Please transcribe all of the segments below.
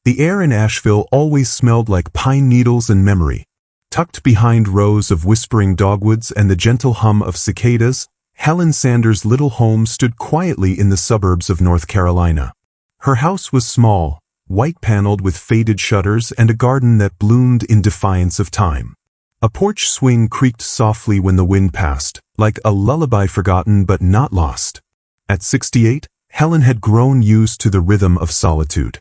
The air in Asheville always smelled like pine needles and memory. Tucked behind rows of whispering dogwoods and the gentle hum of cicadas, Helen Sanders' little home stood quietly in the suburbs of North Carolina. Her house was small, white-paneled with faded shutters and a garden that bloomed in defiance of time. A porch swing creaked softly when the wind passed, like a lullaby forgotten but not lost. At 68, Helen had grown used to the rhythm of solitude.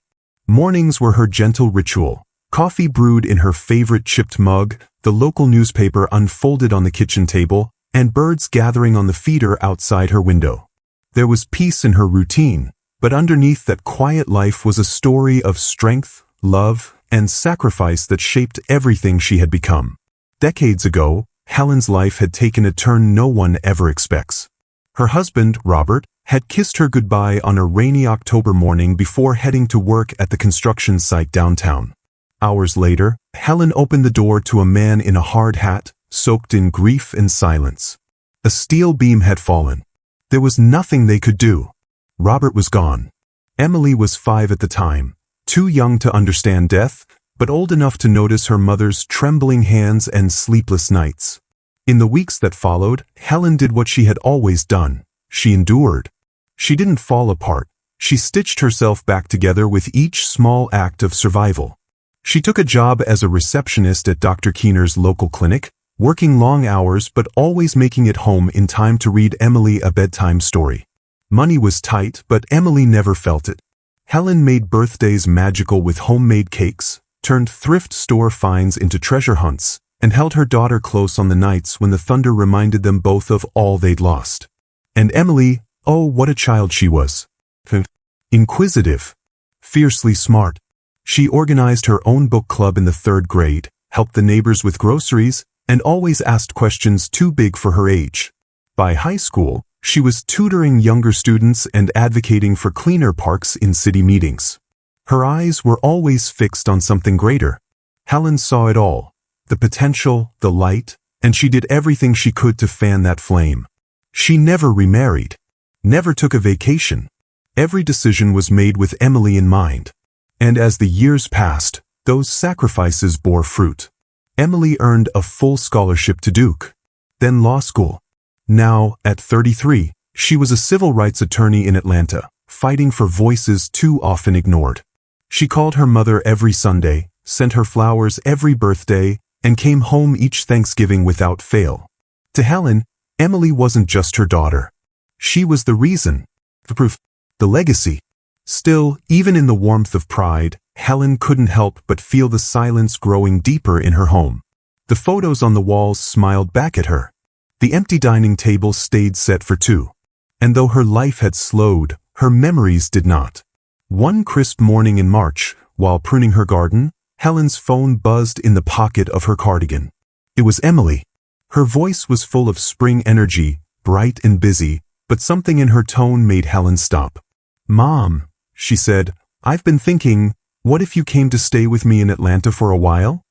Mornings were her gentle ritual. Coffee brewed in her favorite chipped mug, the local newspaper unfolded on the kitchen table, and birds gathering on the feeder outside her window. There was peace in her routine, but underneath that quiet life was a story of strength, love, and sacrifice that shaped everything she had become. Decades ago, Helen's life had taken a turn no one ever expects. Her husband, Robert, had kissed her goodbye on a rainy October morning before heading to work at the construction site downtown. Hours later, Helen opened the door to a man in a hard hat, soaked in grief and silence. A steel beam had fallen. There was nothing they could do. Robert was gone. Emily was 5 at the time, too young to understand death, but old enough to notice her mother's trembling hands and sleepless nights. In the weeks that followed, Helen did what she had always done. She endured. She didn't fall apart. She stitched herself back together with each small act of survival. She took a job as a receptionist at Dr. Keener's local clinic, working long hours but always making it home in time to read Emily a bedtime story. Money was tight, but Emily never felt it. Helen made birthdays magical with homemade cakes, turned thrift store finds into treasure hunts, and held her daughter close on the nights when the thunder reminded them both of all they'd lost. And Emily, oh, what a child she was. Inquisitive. Fiercely smart. She organized her own book club in the 3rd grade, helped the neighbors with groceries, and always asked questions too big for her age. By high school, she was tutoring younger students and advocating for cleaner parks in city meetings. Her eyes were always fixed on something greater. Helen saw it all, the potential, the light, and she did everything she could to fan that flame. She never remarried, never took a vacation. Every decision was made with Emily in mind. And as the years passed, those sacrifices bore fruit. Emily earned a full scholarship to Duke, then law school. Now, at 33, she was a civil rights attorney in Atlanta, fighting for voices too often ignored. She called her mother every Sunday, sent her flowers every birthday, and came home each Thanksgiving without fail. To Helen, Emily wasn't just her daughter. She was the reason, the proof, the legacy. Still, even in the warmth of pride, Helen couldn't help but feel the silence growing deeper in her home. The photos on the walls smiled back at her. The empty dining table stayed set for 2. And though her life had slowed, her memories did not. One crisp morning in March, while pruning her garden, Helen's phone buzzed in the pocket of her cardigan. It was Emily. Her voice was full of spring energy, bright and busy, but something in her tone made Helen stop. "Mom," she said, "I've been thinking, what if you came to stay with me in Atlanta for a while?"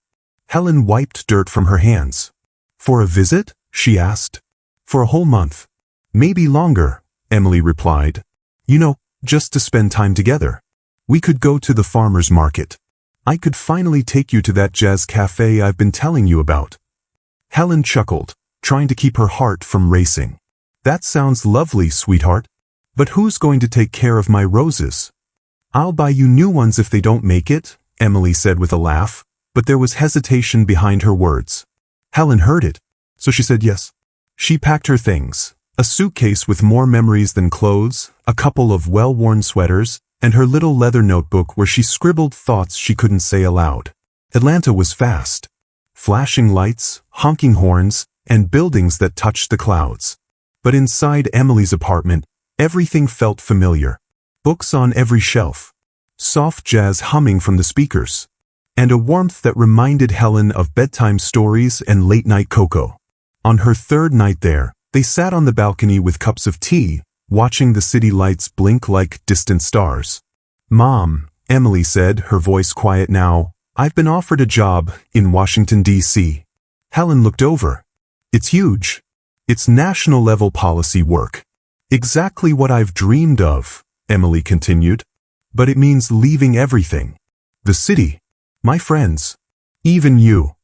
Helen wiped dirt from her hands. "For a visit?" she asked. "For a whole month. Maybe longer," Emily replied. "You know, just to spend time together. We could go to the farmer's market. I could finally take you to that jazz cafe I've been telling you about." Helen chuckled, trying to keep her heart from racing. "That sounds lovely, sweetheart. But who's going to take care of my roses?" "I'll buy you new ones if they don't make it," Emily said with a laugh, but there was hesitation behind her words. Helen heard it, so she said yes. She packed her things, a suitcase with more memories than clothes, a couple of well-worn sweaters, and her little leather notebook where she scribbled thoughts she couldn't say aloud. Atlanta was fast. Flashing lights, honking horns, and buildings that touched the clouds. But inside Emily's apartment, everything felt familiar. Books on every shelf, soft jazz humming from the speakers, and a warmth that reminded Helen of bedtime stories and late-night cocoa. On her 3rd night there, they sat on the balcony with cups of tea, watching the city lights blink like distant stars. "Mom," Emily said, her voice quiet now, "I've been offered a job in Washington, D.C. Helen looked over. "It's huge. It's national-level policy work. Exactly what I've dreamed of," Emily continued. "But it means leaving everything. The city. My friends. Even you.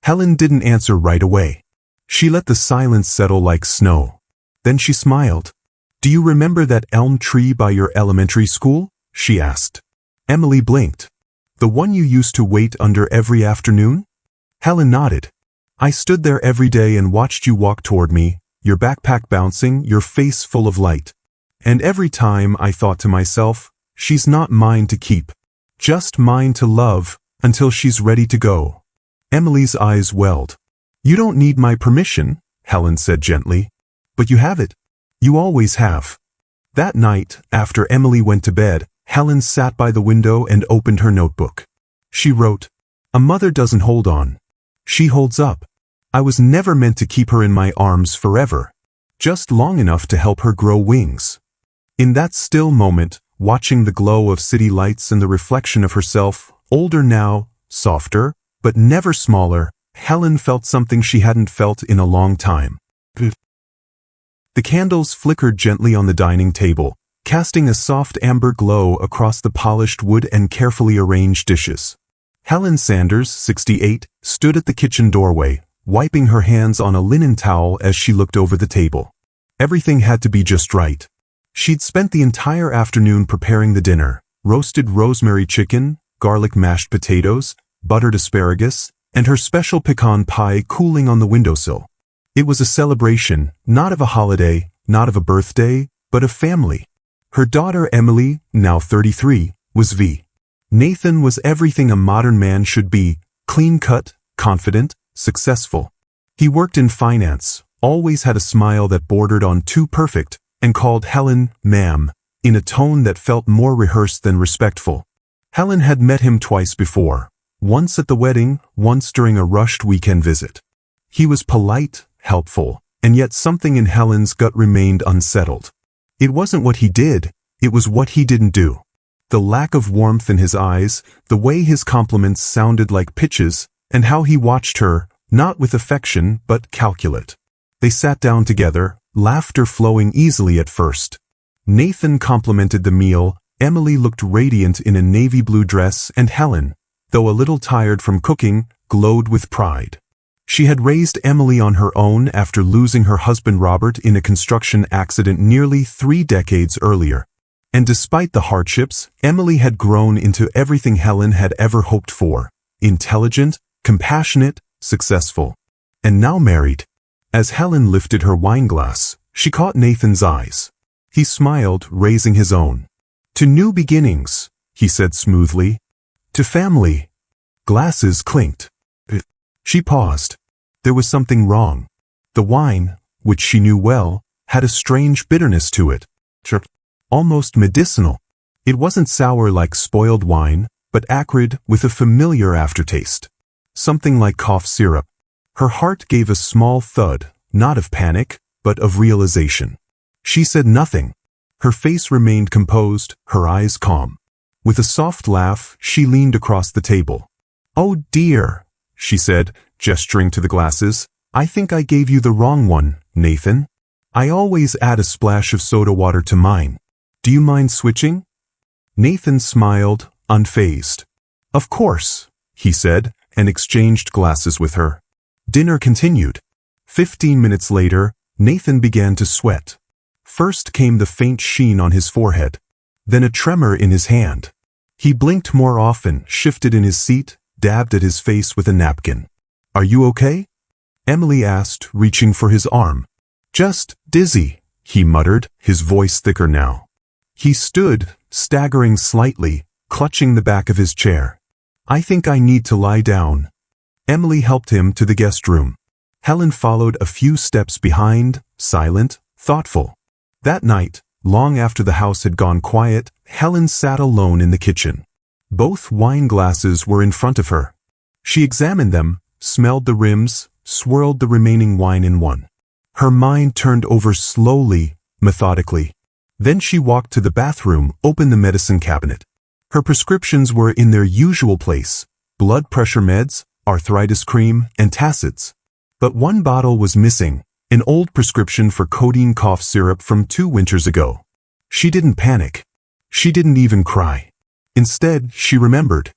Helen didn't answer right away. She let the silence settle like snow. Then she smiled. Do you remember that elm tree by your elementary school? She asked. Emily blinked. The one you used to wait under every afternoon? Helen nodded. I stood there every day and watched you walk toward me, your backpack bouncing, your face full of light. And every time I thought to myself, she's not mine to keep. Just mine to love, until she's ready to go. Emily's eyes welled. You don't need my permission, Helen said gently. But you have it. You always have. That night, after Emily went to bed, Helen sat by the window and opened her notebook. She wrote, A mother doesn't hold on. She holds up. I was never meant to keep her in my arms forever. Just long enough to help her grow wings. In that still moment, watching the glow of city lights and the reflection of herself, older now, softer, but never smaller, Helen felt something she hadn't felt in a long time. The candles flickered gently on the dining table, casting a soft amber glow across the polished wood and carefully arranged dishes. Helen Sanders, 68, stood at the kitchen doorway, wiping her hands on a linen towel as she looked over the table. Everything had to be just right. She'd spent the entire afternoon preparing the dinner: roasted rosemary chicken, garlic mashed potatoes, buttered asparagus, and her special pecan pie cooling on the windowsill. It was a celebration, not of a holiday, not of a birthday, but of family. Her daughter Emily, now 33, was V. Nathan was everything a modern man should be: clean-cut, confident, successful. He worked in finance, always had a smile that bordered on too perfect, and called Helen, ma'am, in a tone that felt more rehearsed than respectful. Helen had met him twice before, once at the wedding, once during a rushed weekend visit. He was polite, helpful, and yet something in Helen's gut remained unsettled. It wasn't what he did, it was what he didn't do. The lack of warmth in his eyes, the way his compliments sounded like pitches, and how he watched her, not with affection but calculate. They sat down together, laughter flowing easily at first. Nathan complimented the meal, Emily looked radiant in a navy blue dress, and Helen, though a little tired from cooking, glowed with pride. She had raised Emily on her own after losing her husband Robert in a construction accident nearly 3 decades earlier. And despite the hardships, Emily had grown into everything Helen had ever hoped for: intelligent, compassionate, successful. And now married. As Helen lifted her wineglass, she caught Nathan's eyes. He smiled, raising his own. To new beginnings, he said smoothly. To family. Glasses clinked. She paused. There was something wrong. The wine, which she knew well, had a strange bitterness to it. Almost medicinal. It wasn't sour like spoiled wine, but acrid with a familiar aftertaste. Something like cough syrup. Her heart gave a small thud, not of panic, but of realization. She said nothing. Her face remained composed, her eyes calm. With a soft laugh, she leaned across the table. Oh dear, she said, gesturing to the glasses. I think I gave you the wrong one, Nathan. I always add a splash of soda water to mine. Do you mind switching? Nathan smiled, unfazed. Of course, he said, and exchanged glasses with her. Dinner continued. 15 minutes later, Nathan began to sweat. First came the faint sheen on his forehead, then a tremor in his hand. He blinked more often, shifted in his seat, dabbed at his face with a napkin. Are you okay? Emily asked, reaching for his arm. Just dizzy, he muttered, his voice thicker now. He stood, staggering slightly, clutching the back of his chair. I think I need to lie down. Emily helped him to the guest room. Helen followed a few steps behind, silent, thoughtful. That night, long after the house had gone quiet, Helen sat alone in the kitchen. Both wine glasses were in front of her. She examined them, smelled the rims, swirled the remaining wine in one. Her mind turned over slowly, methodically. Then she walked to the bathroom, opened the medicine cabinet. Her prescriptions were in their usual place: blood pressure meds, arthritis cream, antacids. But one bottle was missing, an old prescription for codeine cough syrup from 2 winters ago. She didn't panic. She didn't even cry. Instead, she remembered.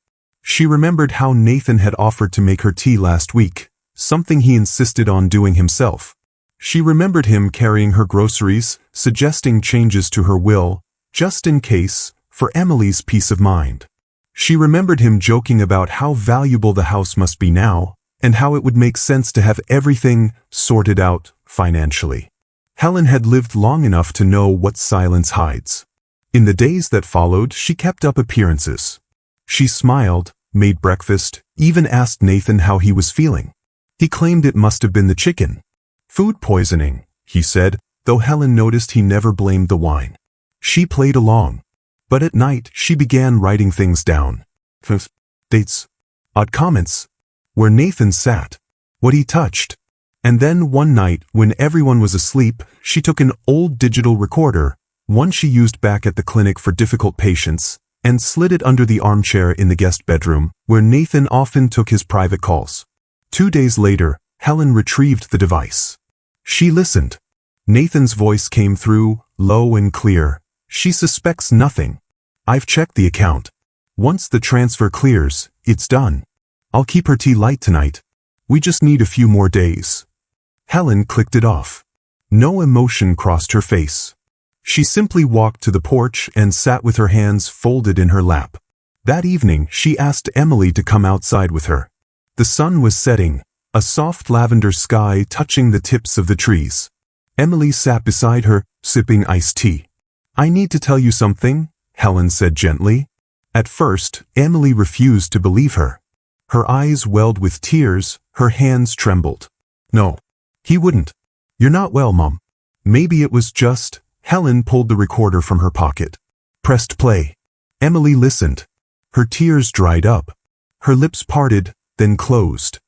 She remembered how Nathan had offered to make her tea last week, something he insisted on doing himself. She remembered him carrying her groceries, suggesting changes to her will, just in case, for Emily's peace of mind. She remembered him joking about how valuable the house must be now, and how it would make sense to have everything sorted out financially. Helen had lived long enough to know what silence hides. In the days that followed, she kept up appearances. She smiled, made breakfast, even asked Nathan how he was feeling. He claimed it must have been the chicken. Food poisoning, he said, though Helen noticed he never blamed the wine. She played along. But at night, she began writing things down. Dates. Odd comments. Where Nathan sat. What he touched. And then one night, when everyone was asleep, she took an old digital recorder, one she used back at the clinic for difficult patients, and slid it under the armchair in the guest bedroom, where Nathan often took his private calls. 2 days later, Helen retrieved the device. She listened. Nathan's voice came through, low and clear. She suspects nothing. I've checked the account. Once the transfer clears, it's done. I'll keep her tea light tonight. We just need a few more days. Helen clicked it off. No emotion crossed her face. She simply walked to the porch and sat with her hands folded in her lap. That evening, she asked Emily to come outside with her. The sun was setting, a soft lavender sky touching the tips of the trees. Emily sat beside her, sipping iced tea. I need to tell you something, Helen said gently. At first, Emily refused to believe her. Her eyes welled with tears, her hands trembled. No. He wouldn't. You're not well, Mom. Maybe it was just... Helen pulled the recorder from her pocket. Pressed play. Emily listened. Her tears dried up. Her lips parted, then closed.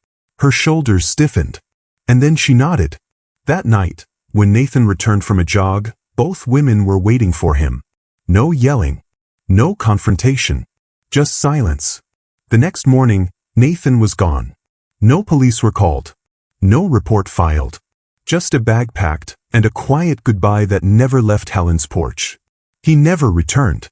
Her shoulders stiffened. And then she nodded. That night, when Nathan returned from a jog, both women were waiting for him. No yelling. No confrontation. Just silence. The next morning, Nathan was gone. No police were called. No report filed. Just a bag packed, and a quiet goodbye that never left Helen's porch. He never returned.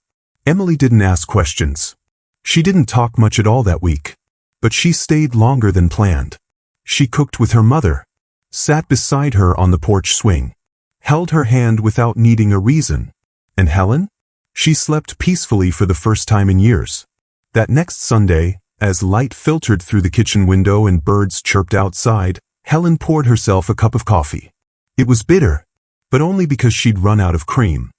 Emily didn't ask questions. She didn't talk much at all that week. But she stayed longer than planned. She cooked with her mother. Sat beside her on the porch swing. Held her hand without needing a reason. And Helen? She slept peacefully for the first time in years. That next Sunday, as light filtered through the kitchen window and birds chirped outside, Helen poured herself a cup of coffee. It was bitter, but only because she'd run out of cream.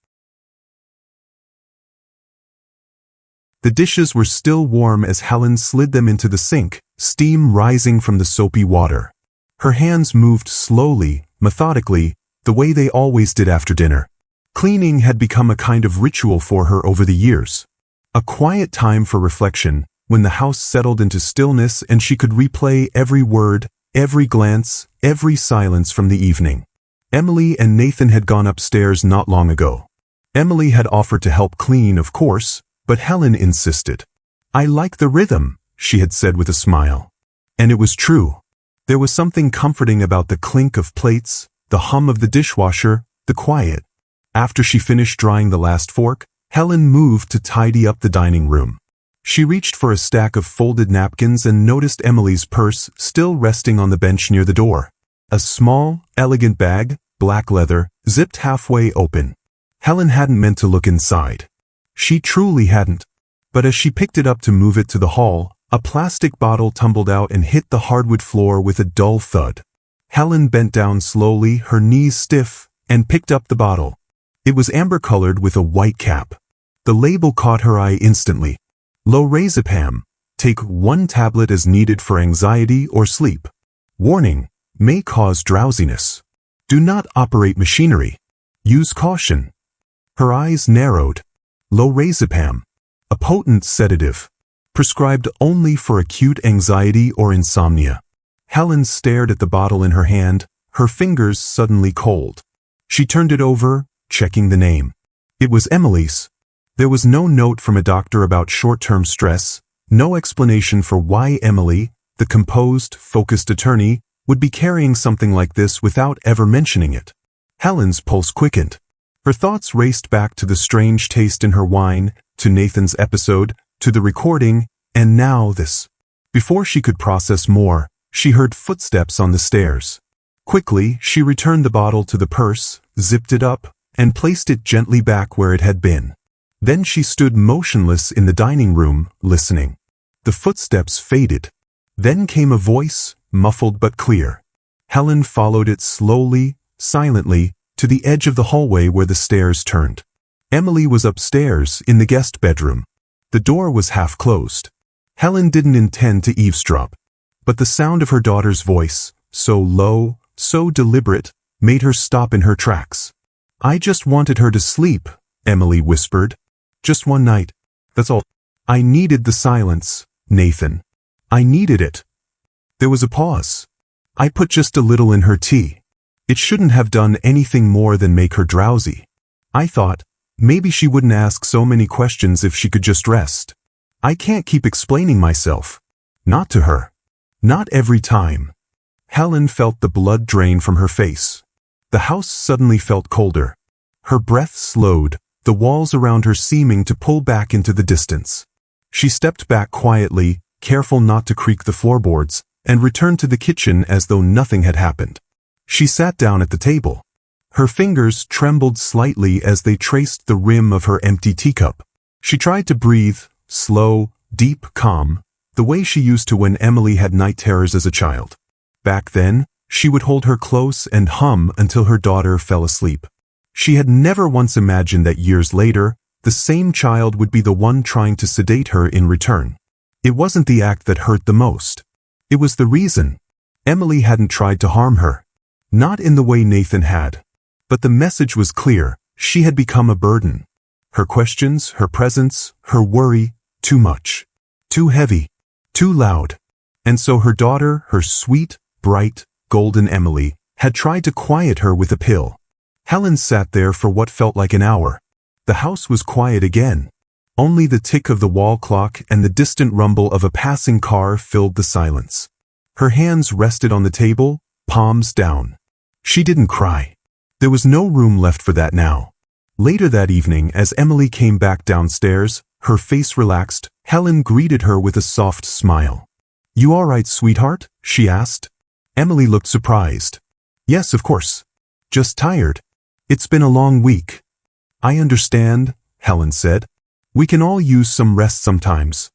The dishes were still warm as Helen slid them into the sink, steam rising from the soapy water. Her hands moved slowly, methodically, the way they always did after dinner. Cleaning had become a kind of ritual for her over the years. A quiet time for reflection, when the house settled into stillness and she could replay every word, every glance, every silence from the evening. Emily and Nathan had gone upstairs not long ago. Emily had offered to help clean, of course, but Helen insisted. I like the rhythm, she had said with a smile. And it was true. There was something comforting about the clink of plates, the hum of the dishwasher, the quiet. After she finished drying the last fork, Helen moved to tidy up the dining room. She reached for a stack of folded napkins and noticed Emily's purse still resting on the bench near the door. A small, elegant bag, black leather, zipped halfway open. Helen hadn't meant to look inside. She truly hadn't. But as she picked it up to move it to the hall, a plastic bottle tumbled out and hit the hardwood floor with a dull thud. Helen bent down slowly, her knees stiff, and picked up the bottle. It was amber-colored with a white cap. The label caught her eye instantly. Lorazepam. Take 1 tablet as needed for anxiety or sleep. Warning. May cause drowsiness. Do not operate machinery. Use caution. Her eyes narrowed. Lorazepam. A potent sedative. Prescribed only for acute anxiety or insomnia. Helen stared at the bottle in her hand, her fingers suddenly cold. She turned it over, checking the name. It was Emily's. There was no note from a doctor about short-term stress, no explanation for why Emily, the composed, focused attorney, would be carrying something like this without ever mentioning it. Helen's pulse quickened. Her thoughts raced back to the strange taste in her wine, to Nathan's episode, to the recording, And now this. Before she could process more, she heard footsteps on the stairs. Quickly, she returned the bottle to the purse, zipped it up, and placed it gently back where it had been. Then she stood motionless in the dining room, listening. The footsteps faded. Then came a voice, muffled but clear. Helen followed it slowly, silently, to the edge of the hallway where the stairs turned. Emily was upstairs, in the guest bedroom. The door was half closed. Helen didn't intend to eavesdrop. But the sound of her daughter's voice, so low, so deliberate, made her stop in her tracks. "I just wanted her to sleep," Emily whispered. "Just one night. That's all. I needed the silence, Nathan. I needed it." There was a pause. "I put just a little in her tea. It shouldn't have done anything more than make her drowsy. I thought, maybe she wouldn't ask so many questions if she could just rest. I can't keep explaining myself. Not to her. Not every time." Helen felt the blood drain from her face. The house suddenly felt colder. Her breath slowed, the walls around her seeming to pull back into the distance. She stepped back quietly, careful not to creak the floorboards, and returned to the kitchen as though nothing had happened. She sat down at the table. Her fingers trembled slightly as they traced the rim of her empty teacup. She tried to breathe, slow, deep, calm, the way she used to when Emily had night terrors as a child. Back then, she would hold her close and hum until her daughter fell asleep. She had never once imagined that years later, the same child would be the one trying to sedate her in return. It wasn't the act that hurt the most. It was the reason. Emily hadn't tried to harm her. Not in the way Nathan had. But the message was clear. She had become a burden. Her questions, her presence, her worry, too much. Too heavy. Too loud. And so her daughter, her sweet, bright, golden Emily, had tried to quiet her with a pill. Helen sat there for what felt like an hour. The house was quiet again. Only the tick of the wall clock and the distant rumble of a passing car filled the silence. Her hands rested on the table, palms down. She didn't cry. There was no room left for that now. Later that evening, as Emily came back downstairs, her face relaxed, Helen greeted her with a soft smile. "You all right, sweetheart?" she asked. Emily looked surprised. "Yes, of course. Just tired. It's been a long week." "I understand," Helen said. "We can all use some rest sometimes."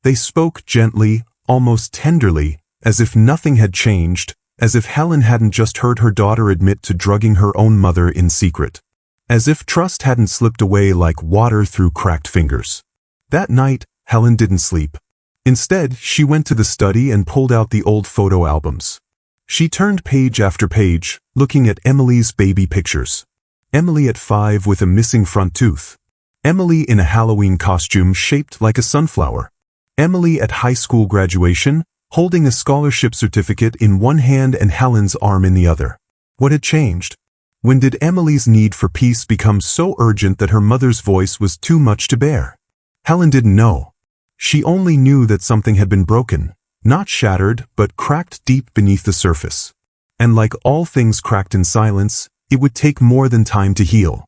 They spoke gently, almost tenderly, as if nothing had changed, as if Helen hadn't just heard her daughter admit to drugging her own mother in secret. As if trust hadn't slipped away like water through cracked fingers. That night, Helen didn't sleep. Instead, she went to the study and pulled out the old photo albums. She turned page after page, looking at Emily's baby pictures. Emily at 5 with a missing front tooth. Emily in a Halloween costume shaped like a sunflower. Emily at high school graduation, holding a scholarship certificate in one hand and Helen's arm in the other. What had changed? When did Emily's need for peace become so urgent that her mother's voice was too much to bear? Helen didn't know. She only knew that something had been broken, not shattered, but cracked deep beneath the surface. And like all things cracked in silence, it would take more than time to heal.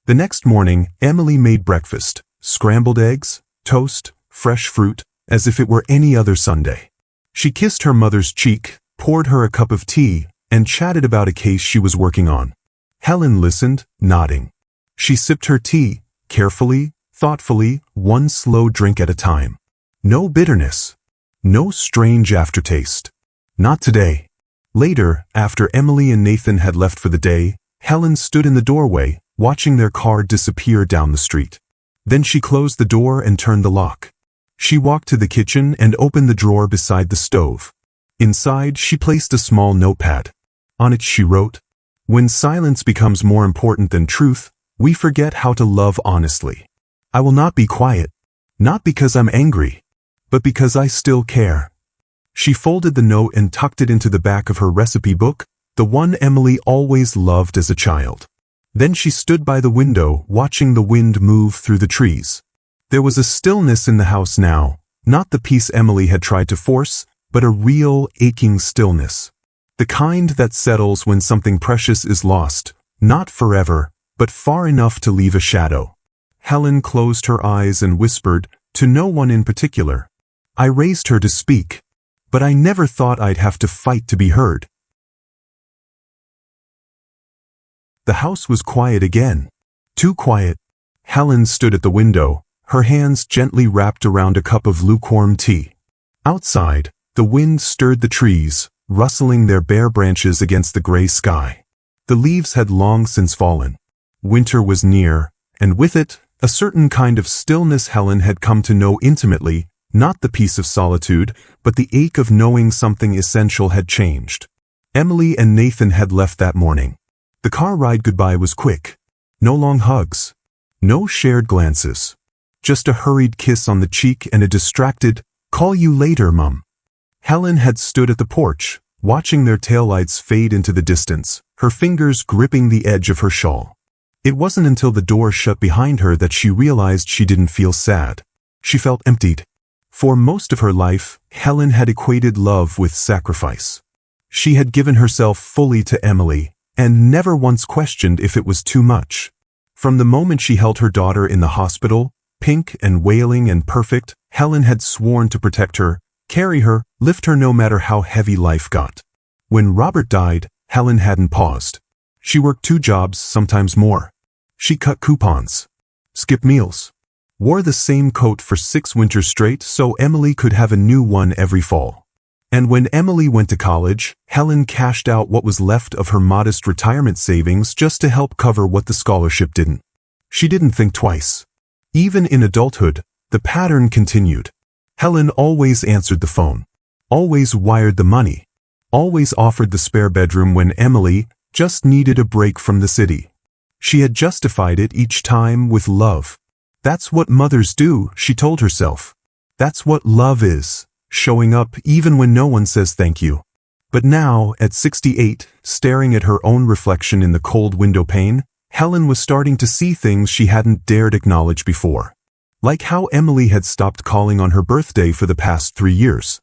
The next morning, Emily made breakfast, scrambled eggs, toast, fresh fruit, as if it were any other Sunday. She kissed her mother's cheek, poured her a cup of tea, and chatted about a case she was working on. Helen listened, nodding. She sipped her tea, carefully, thoughtfully, one slow drink at a time. No bitterness. No strange aftertaste. Not today. Later, after Emily and Nathan had left for the day, Helen stood in the doorway, watching their car disappear down the street. Then she closed the door and turned the lock. She walked to the kitchen and opened the drawer beside the stove. Inside, she placed a small notepad. On it she wrote, "When silence becomes more important than truth, we forget how to love honestly. I will not be quiet, not because I'm angry, but because I still care." She folded the note and tucked it into the back of her recipe book, the one Emily always loved as a child. Then she stood by the window, watching the wind move through the trees. There was a stillness in the house now, not the peace Emily had tried to force, but a real, aching stillness. The kind that settles when something precious is lost, not forever, but far enough to leave a shadow. Helen closed her eyes and whispered, to no one in particular, I raised her to speak. But I never thought I'd have to fight to be heard. The house was quiet again. Too quiet. Helen stood at the window, her hands gently wrapped around a cup of lukewarm tea. Outside, the wind stirred the trees, rustling their bare branches against the gray sky. The leaves had long since fallen. Winter was near, and with it, a certain kind of stillness Helen had come to know intimately, not the peace of solitude, but the ache of knowing something essential had changed. Emily and Nathan had left that morning. The car ride goodbye was quick. No long hugs. No shared glances. Just a hurried kiss on the cheek and a distracted, "Call you later, Mum." Helen had stood at the porch, watching their taillights fade into the distance, her fingers gripping the edge of her shawl. It wasn't until the door shut behind her that she realized she didn't feel sad. She felt emptied. For most of her life, Helen had equated love with sacrifice. She had given herself fully to Emily, and never once questioned if it was too much. From the moment she held her daughter in the hospital, pink and wailing and perfect, Helen had sworn to protect her, carry her, lift her no matter how heavy life got. When Robert died, Helen hadn't paused. She worked 2 jobs, sometimes more. She cut coupons, skipped meals, wore the same coat for 6 winters straight so Emily could have a new one every fall. And when Emily went to college, Helen cashed out what was left of her modest retirement savings just to help cover what the scholarship didn't. She didn't think twice. Even in adulthood, the pattern continued. Helen always answered the phone, always wired the money, always offered the spare bedroom when Emily just needed a break from the city. She had justified it each time with love. That's what mothers do, she told herself. That's what love is. Showing up even when no one says thank you. But now, at 68, staring at her own reflection in the cold window pane, Helen was starting to see things she hadn't dared acknowledge before. Like how Emily had stopped calling on her birthday for the past 3 years.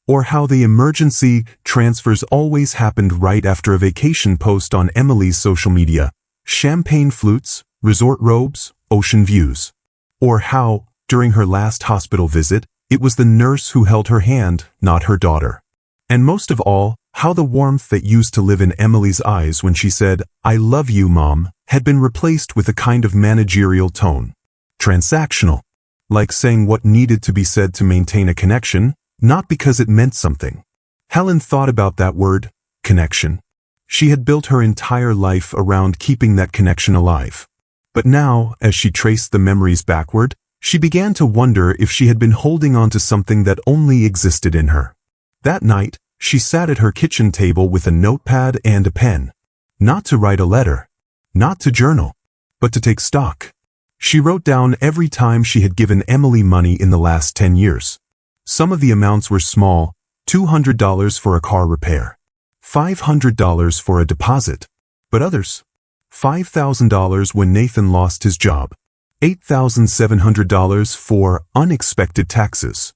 Or how the emergency transfers always happened right after a vacation post on Emily's social media. Champagne flutes, resort robes, ocean views. Or how, during her last hospital visit, it was the nurse who held her hand, not her daughter. And most of all, how the warmth that used to live in Emily's eyes when she said, "I love you, Mom," had been replaced with a kind of managerial tone. Transactional. Like saying what needed to be said to maintain a connection, not because it meant something. Helen thought about that word, connection. She had built her entire life around keeping that connection alive. But now, as she traced the memories backward, she began to wonder if she had been holding on to something that only existed in her. That night, she sat at her kitchen table with a notepad and a pen. Not to write a letter. Not to journal. But to take stock. She wrote down every time she had given Emily money in the last 10 years. Some of the amounts were small, $200 for a car repair, $500 for a deposit. But others, $5,000 when Nathan lost his job, $8,700 for unexpected taxes,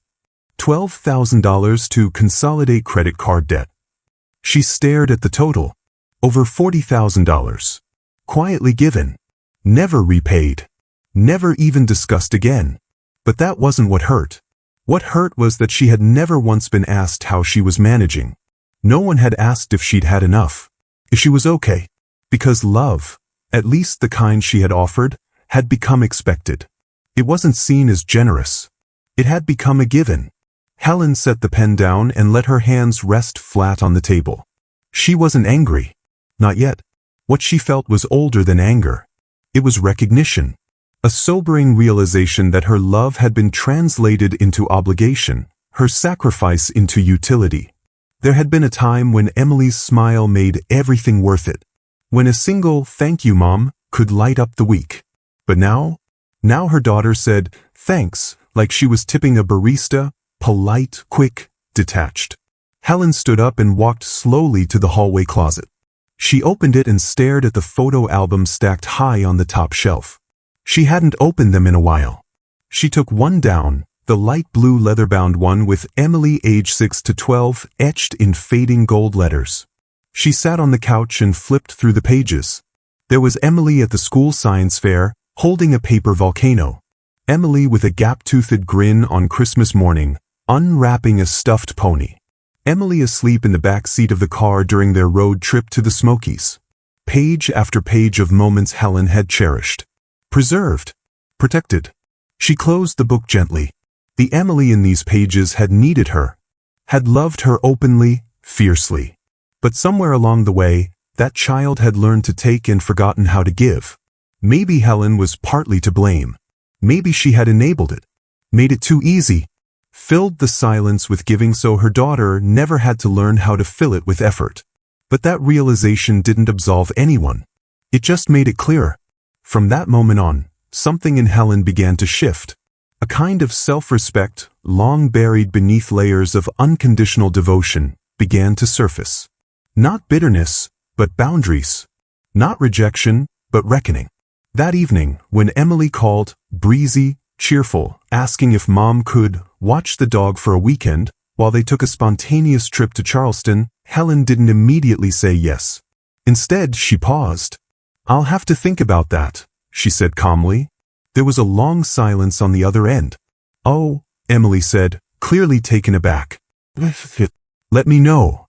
$12,000 to consolidate credit card debt. She stared at the total. Over $40,000. Quietly given. Never repaid. Never even discussed again. But that wasn't what hurt. What hurt was that she had never once been asked how she was managing. No one had asked if she'd had enough. If she was okay. Because love, at least the kind she had offered, had become expected. It wasn't seen as generous. It had become a given. Helen set the pen down and let her hands rest flat on the table. She wasn't angry. Not yet. What she felt was older than anger. It was recognition. A sobering realization that her love had been translated into obligation, her sacrifice into utility. There had been a time when Emily's smile made everything worth it. When a single "thank you, Mom" could light up the week. But now her daughter said thanks like she was tipping a barista, polite, quick, detached. Helen stood up and walked slowly to the hallway closet. She opened it and stared at the photo album stacked high on the top shelf. She hadn't opened them in a while. She took one down, the light blue leather-bound one with Emily age 6 to 12 etched in fading gold letters. She sat on the couch and flipped through the pages. There was Emily at the school science fair, holding a paper volcano. Emily with a gap-toothed grin on Christmas morning, unwrapping a stuffed pony. Emily asleep in the back seat of the car during their road trip to the Smokies. Page after page of moments Helen had cherished. Preserved. Protected. She closed the book gently. The Emily in these pages had needed her. Had loved her openly, fiercely. But somewhere along the way, that child had learned to take and forgotten how to give. Maybe Helen was partly to blame. Maybe she had enabled it. Made it too easy. Filled the silence with giving so her daughter never had to learn how to fill it with effort. But that realization didn't absolve anyone. It just made it clear. From that moment on, something in Helen began to shift. A kind of self-respect, long buried beneath layers of unconditional devotion, began to surface. Not bitterness, but boundaries. Not rejection, but reckoning. That evening, when Emily called, breezy, cheerful, asking if Mom could watch the dog for a weekend, while they took a spontaneous trip to Charleston, Helen didn't immediately say yes. Instead, she paused. "I'll have to think about that," she said calmly. There was a long silence on the other end. "Oh," Emily said, clearly taken aback. "Let me know."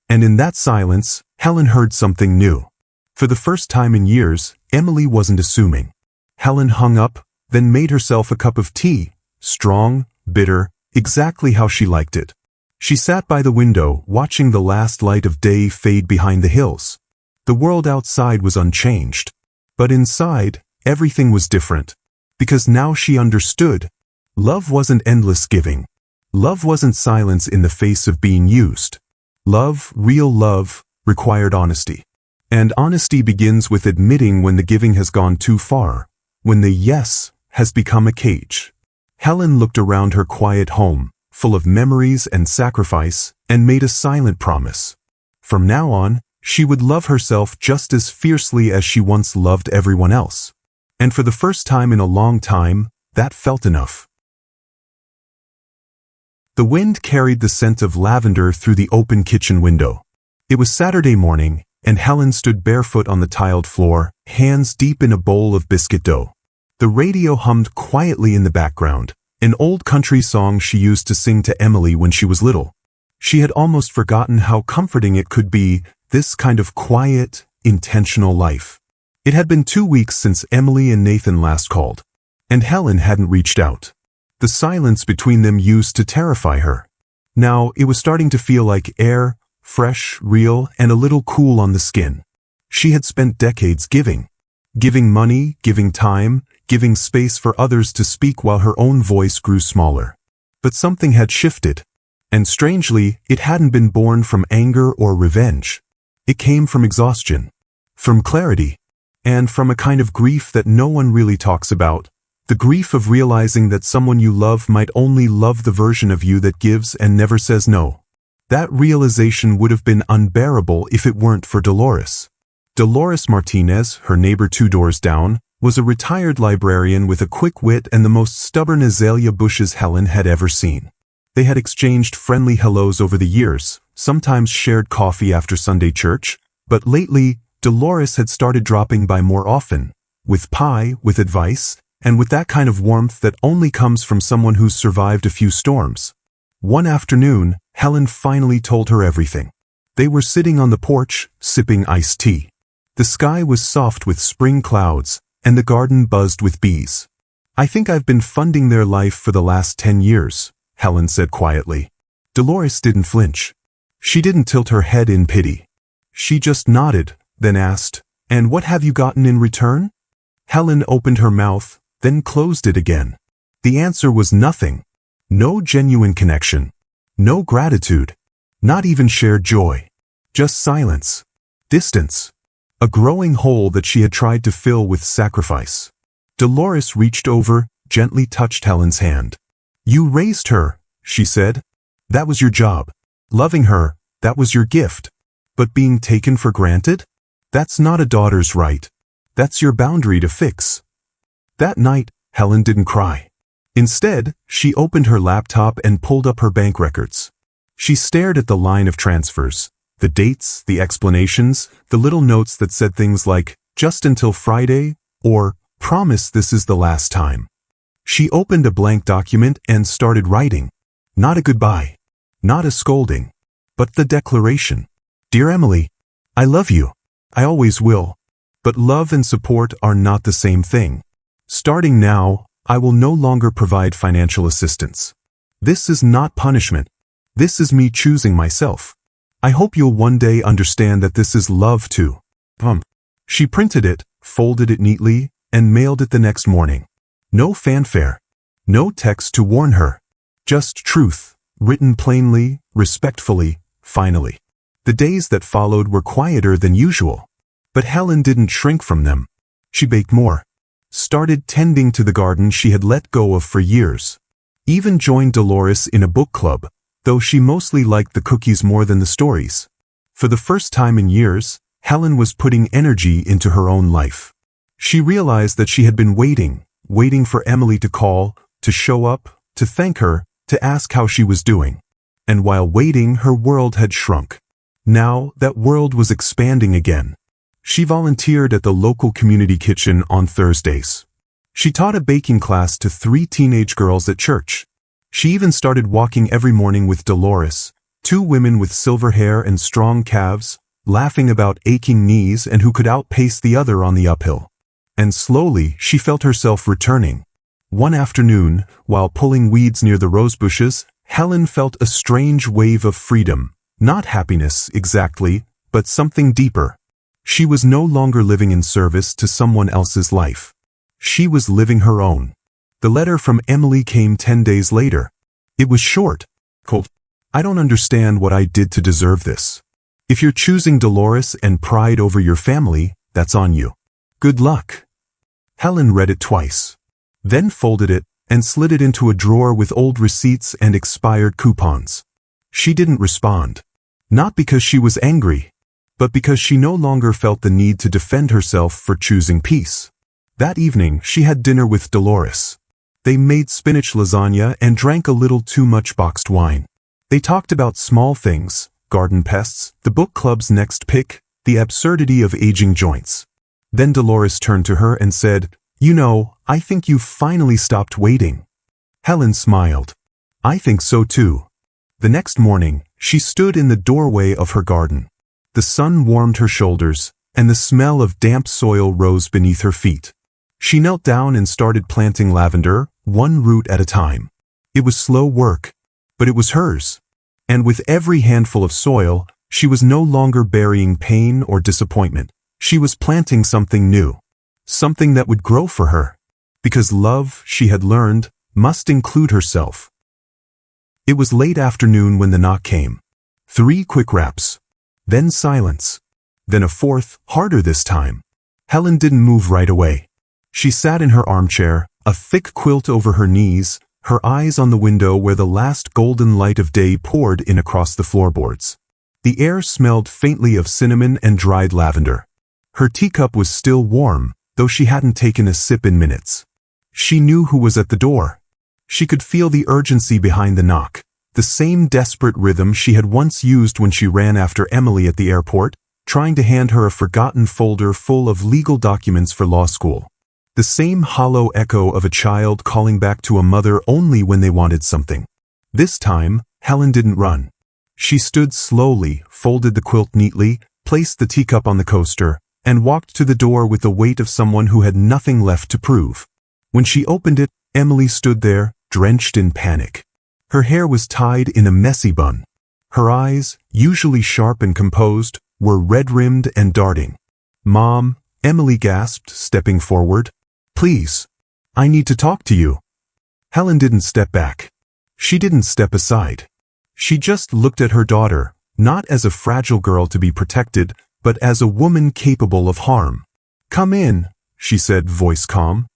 And in that silence, Helen heard something new. For the first time in years, Emily wasn't assuming. Helen hung up, then made herself a cup of tea, strong, bitter, exactly how she liked it. She sat by the window, watching the last light of day fade behind the hills. The world outside was unchanged. But inside, everything was different. Because now she understood. Love wasn't endless giving. Love wasn't silence in the face of being used. Love, real love, required honesty. And honesty begins with admitting when the giving has gone too far, when the yes has become a cage. Helen looked around her quiet home, full of memories and sacrifice, and made a silent promise. From now on, she would love herself just as fiercely as she once loved everyone else. And for the first time in a long time, that felt enough. The wind carried the scent of lavender through the open kitchen window. It was Saturday morning, and Helen stood barefoot on the tiled floor, hands deep in a bowl of biscuit dough. The radio hummed quietly in the background, an old country song she used to sing to Emily when she was little. She had almost forgotten how comforting it could be, this kind of quiet, intentional life. It had been 2 weeks since Emily and Nathan last called, and Helen hadn't reached out. The silence between them used to terrify her. Now it was starting to feel like air, fresh, real, and a little cool on the skin. She had spent decades giving. Giving money, giving time, giving space for others to speak while her own voice grew smaller. But something had shifted. And strangely, it hadn't been born from anger or revenge. It came from exhaustion. From clarity. And from a kind of grief that no one really talks about. The grief of realizing that someone you love might only love the version of you that gives and never says no. That realization would have been unbearable if it weren't for Dolores. Dolores Martinez, her neighbor 2 doors down, was a retired librarian with a quick wit and the most stubborn azalea bushes Helen had ever seen. They had exchanged friendly hellos over the years, sometimes shared coffee after Sunday church, but lately, Dolores had started dropping by more often, with pie, with advice, and with that kind of warmth that only comes from someone who's survived a few storms. One afternoon, Helen finally told her everything. They were sitting on the porch, sipping iced tea. The sky was soft with spring clouds, and the garden buzzed with bees. "I think I've been funding their life for the last 10 years, Helen said quietly. Dolores didn't flinch. She didn't tilt her head in pity. She just nodded, then asked, "And what have you gotten in return?" Helen opened her mouth, then closed it again. The answer was nothing. No genuine connection. No gratitude. Not even shared joy. Just silence. Distance. A growing hole that she had tried to fill with sacrifice. Dolores reached over, gently touched Helen's hand. "You raised her," she said. "That was your job. Loving her, that was your gift. But being taken for granted? That's not a daughter's right. That's your boundary to fix." That night, Helen didn't cry. Instead, she opened her laptop and pulled up her bank records. She stared at the line of transfers, the dates, the explanations, the little notes that said things like, "just until Friday," or "promise this is the last time." She opened a blank document and started writing. Not a goodbye. Not a scolding. But the declaration. Dear Emily, I love you. I always will. But love and support are not the same thing. Starting now, I will no longer provide financial assistance. This is not punishment. This is me choosing myself. I hope you'll one day understand that this is love too. She printed it, folded it neatly, and mailed it the next morning. No fanfare. No text to warn her. Just truth, written plainly, respectfully, finally. The days that followed were quieter than usual. But Helen didn't shrink from them. She baked more. Started tending to the garden she had let go of for years. Even joined Dolores in a book club, though she mostly liked the cookies more than the stories. For the first time in years, Helen was putting energy into her own life. She realized that she had been waiting for Emily to call, to show up, to thank her, to ask how she was doing. And while waiting, her world had shrunk. Now, that world was expanding again. She volunteered at the local community kitchen on Thursdays. She taught a baking class to 3 teenage girls at church. She even started walking every morning with Dolores, 2 women with silver hair and strong calves, laughing about aching knees and who could outpace the other on the uphill. And slowly, she felt herself returning. One afternoon, while pulling weeds near the rose bushes, Helen felt a strange wave of freedom. Not happiness, exactly, but something deeper. She was no longer living in service to someone else's life. She was living her own. The letter from Emily came 10 days later. It was short. Cold. I don't understand what I did to deserve this. If you're choosing Dolores and pride over your family, that's on you. Good luck. Helen read it twice. Then folded it and slid it into a drawer with old receipts and expired coupons. She didn't respond. Not because she was angry, but because she no longer felt the need to defend herself for choosing peace. That evening, she had dinner with Dolores. They made spinach lasagna and drank a little too much boxed wine. They talked about small things, garden pests, the book club's next pick, the absurdity of aging joints. Then Dolores turned to her and said, "You know, I think you've finally stopped waiting." Helen smiled. "I think so too." The next morning, she stood in the doorway of her garden. The sun warmed her shoulders, and the smell of damp soil rose beneath her feet. She knelt down and started planting lavender, 1 root at a time. It was slow work, but it was hers. And with every handful of soil, she was no longer burying pain or disappointment. She was planting something new. Something that would grow for her. Because love, she had learned, must include herself. It was late afternoon when the knock came. 3 quick raps. Then silence. Then a 4th, harder this time. Helen didn't move right away. She sat in her armchair, a thick quilt over her knees, her eyes on the window where the last golden light of day poured in across the floorboards. The air smelled faintly of cinnamon and dried lavender. Her teacup was still warm, though she hadn't taken a sip in minutes. She knew who was at the door. She could feel the urgency behind the knock, the same desperate rhythm she had once used when she ran after Emily at the airport, trying to hand her a forgotten folder full of legal documents for law school. The same hollow echo of a child calling back to a mother only when they wanted something. This time, Helen didn't run. She stood slowly, folded the quilt neatly, placed the teacup on the coaster, and walked to the door with the weight of someone who had nothing left to prove. When she opened it, Emily stood there, drenched in panic. Her hair was tied in a messy bun. Her eyes, usually sharp and composed, were red-rimmed and darting. "Mom," Emily gasped, stepping forward. "Please. I need to talk to you." Helen didn't step back. She didn't step aside. She just looked at her daughter, not as a fragile girl to be protected, but as a woman capable of harm. "Come in," she said, voice calm.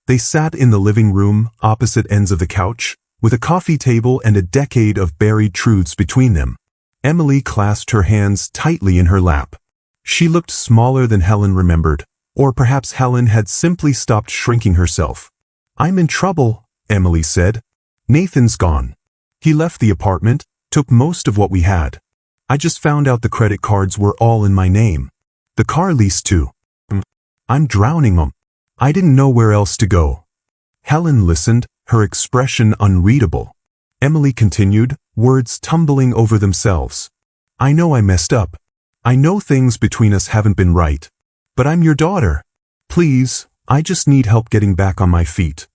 They sat in the living room, opposite ends of the couch, with a coffee table and a decade of buried truths between them. Emily clasped her hands tightly in her lap. She looked smaller than Helen remembered, or perhaps Helen had simply stopped shrinking herself. "I'm in trouble," Emily said. "Nathan's gone. He left the apartment, took most of what we had. I just found out the credit cards were all in my name. The car lease too. I'm drowning them. I didn't know where else to go." Helen listened, her expression unreadable. Emily continued, words tumbling over themselves. I know I messed up. I know things between us haven't been right. But I'm your daughter. Please, I just need help getting back on my feet.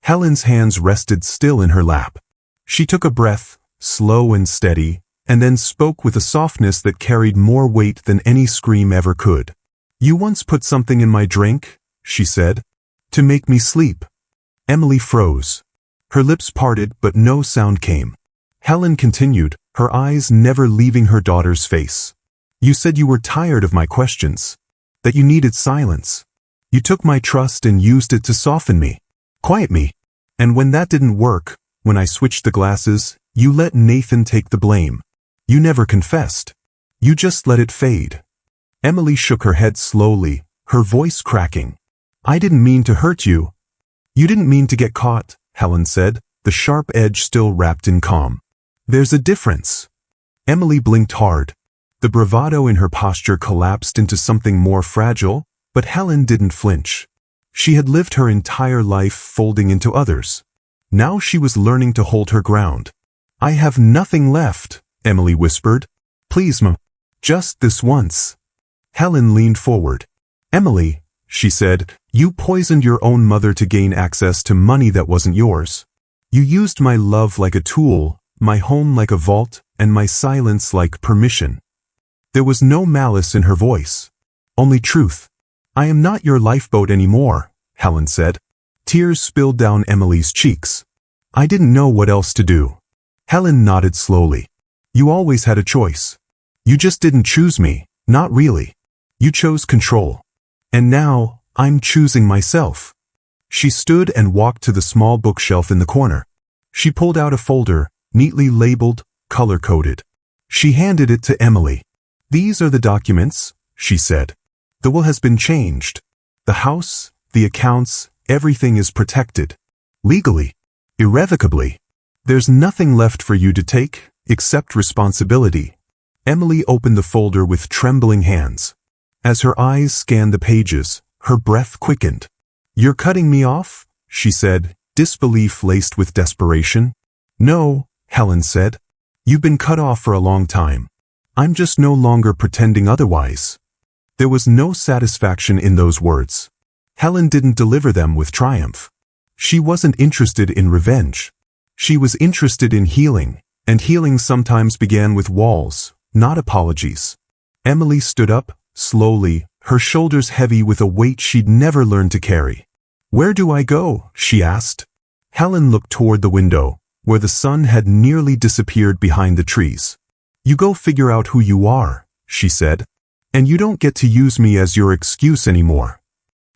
Helen's hands rested still in her lap. She took a breath, slow and steady, and then spoke with a softness that carried more weight than any scream ever could. You once put something in my drink, she said, to make me sleep. Emily froze. Her lips parted, but no sound came. Helen continued, her eyes never leaving her daughter's face. You said you were tired of my questions, that you needed silence. You took my trust and used it to soften me, quiet me. And when that didn't work, when I switched the glasses, you let Nathan take the blame. You never confessed. You just let it fade. Emily shook her head slowly, her voice cracking. I didn't mean to hurt you. You didn't mean to get caught, Helen said, the sharp edge still wrapped in calm. There's a difference. Emily blinked hard. The bravado in her posture collapsed into something more fragile, but Helen didn't flinch. She had lived her entire life folding into others. Now she was learning to hold her ground. I have nothing left, Emily whispered. Please, Mom. Just this once. Helen leaned forward. Emily, she said, you poisoned your own mother to gain access to money that wasn't yours. You used my love like a tool, my home like a vault, and my silence like permission. There was no malice in her voice. Only truth. I am not your lifeboat anymore, Helen said. Tears spilled down Emily's cheeks. I didn't know what else to do. Helen nodded slowly. You always had a choice. You just didn't choose me, not really. You chose control. And now, I'm choosing myself. She stood and walked to the small bookshelf in the corner. She pulled out a folder, neatly labeled, color-coded. She handed it to Emily. These are the documents, she said. The will has been changed. The house, the accounts, everything is protected. Legally. Irrevocably. There's nothing left for you to take, except responsibility. Emily opened the folder with trembling hands. As her eyes scanned the pages, her breath quickened. You're cutting me off? She said, disbelief laced with desperation. No, Helen said. You've been cut off for a long time. I'm just no longer pretending otherwise. There was no satisfaction in those words. Helen didn't deliver them with triumph. She wasn't interested in revenge. She was interested in healing, and healing sometimes began with walls, not apologies. Emily stood up, slowly, her shoulders heavy with a weight she'd never learned to carry. Where do I go? She asked. Helen looked toward the window, where the sun had nearly disappeared behind the trees. You go figure out who you are, she said. And you don't get to use me as your excuse anymore.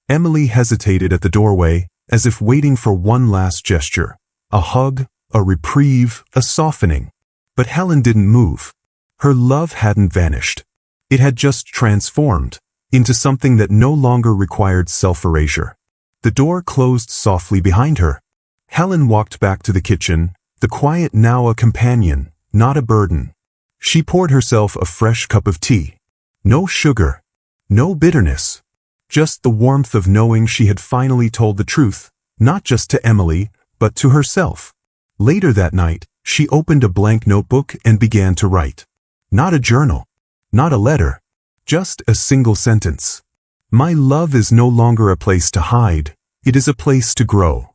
Emily hesitated at the doorway, as if waiting for one last gesture. A hug, a reprieve, a softening. But Helen didn't move. Her love hadn't vanished. It had just transformed into something that no longer required self-erasure. The door closed softly behind her. Helen walked back to the kitchen, the quiet now a companion, not a burden. She poured herself a fresh cup of tea. No sugar, no bitterness, just the warmth of knowing she had finally told the truth, not just to Emily, but to herself. Later that night, she opened a blank notebook and began to write. Not a journal, not a letter, just a single sentence. My love is no longer a place to hide, it is a place to grow.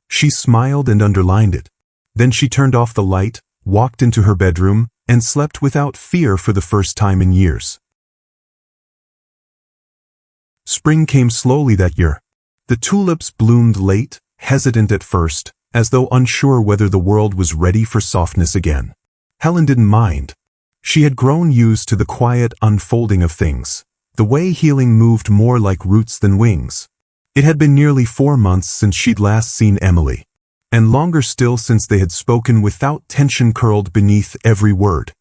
She smiled and underlined it. Then she turned off the light, walked into her bedroom, and slept without fear for the first time in years. Spring came slowly that year. The tulips bloomed late, hesitant at first, as though unsure whether the world was ready for softness again. Helen didn't mind. She had grown used to the quiet unfolding of things, the way healing moved more like roots than wings. It had been nearly 4 months since she'd last seen Emily, and longer still since they had spoken without tension curled beneath every word.